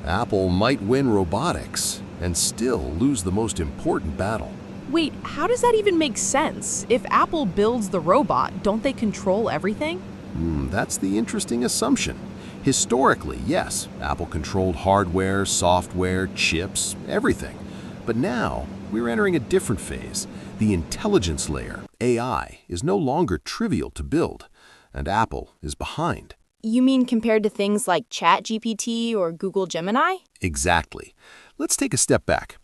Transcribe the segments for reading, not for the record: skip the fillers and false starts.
Apple might win robotics and still lose the most important battle. Wait, how does that even make sense? If Apple builds the robot, don't they control everything? That's the interesting assumption. Historically, yes, Apple controlled hardware, software, chips, everything. But now, we're entering a different phase. The intelligence layer, AI, is no longer trivial to build, and Apple is behind. You mean compared to things like ChatGPT or Google Gemini? Exactly. Let's take a step back.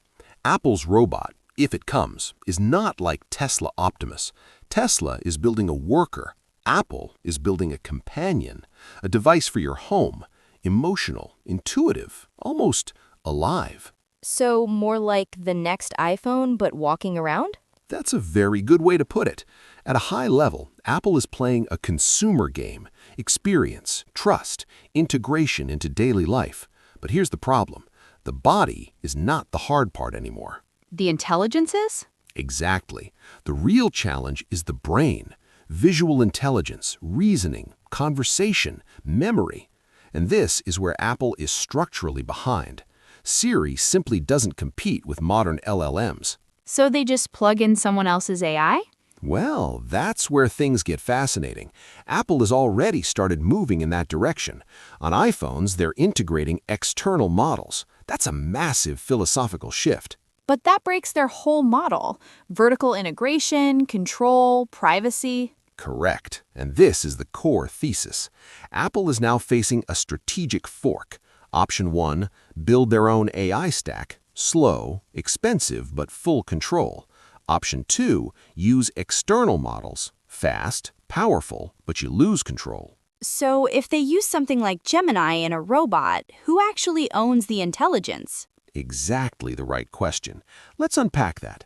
Apple's robot, if it comes, is not like Tesla Optimus. Tesla is building a worker. Apple is building a companion, a device for your home, emotional, intuitive, almost alive. So more like the next iPhone, but walking around? That's a very good way to put it. At a high level, Apple is playing a consumer game, experience, trust, integration into daily life. But here's the problem. The body is not the hard part anymore. The intelligence is? Exactly. The real challenge is the brain, visual intelligence, reasoning, conversation, memory. And this is where Apple is structurally behind. Siri simply doesn't compete with modern LLMs. So they just plug in someone else's AI? Well, that's where things get fascinating. Apple has already started moving in that direction. On iPhones, they're integrating external models. That's a massive philosophical shift. But that breaks their whole model. Vertical integration, control, privacy. Correct. And this is the core thesis. Apple is now facing a strategic fork. Option 1, build their own AI stack. Slow, expensive, but full control. Option 2, use external models. Fast, powerful, but you lose control. So if they use something like Gemini in a robot, who actually owns the intelligence? Exactly the right question. Let's unpack that.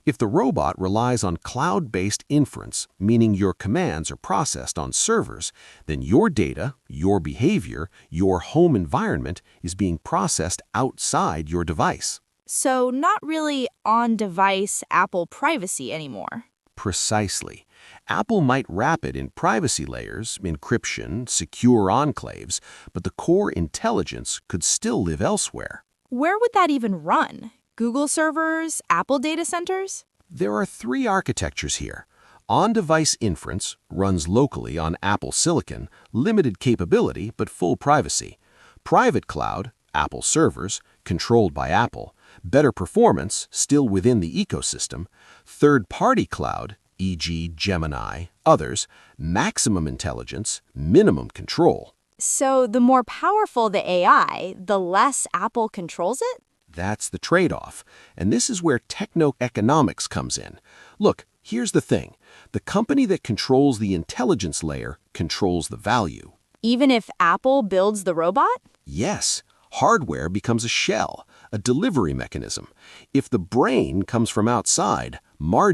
If the robot relies on cloud-based inference, meaning your commands are processed on servers, then your data, your behavior, your home environment is being processed outside your device. So not really on-device Apple privacy anymore. Precisely. Apple might wrap it in privacy layers, encryption, secure enclaves, but the core intelligence could still live elsewhere. Where would that even run? Google servers, Apple data centers? There are 3 architectures here. On-device inference runs locally on Apple Silicon, limited capability but full privacy. Private cloud, Apple servers, controlled by Apple, better performance, still within the ecosystem. Third-party cloud, e.g. Gemini, others, maximum intelligence, minimum control. So the more powerful the AI, the less Apple controls it? That's the trade-off, and this is where technoeconomics comes in. Look, here's the thing. The company that controls the intelligence layer controls the value. Even if Apple builds the robot? Yes, hardware becomes a shell, a delivery mechanism. If the brain comes from outside, margin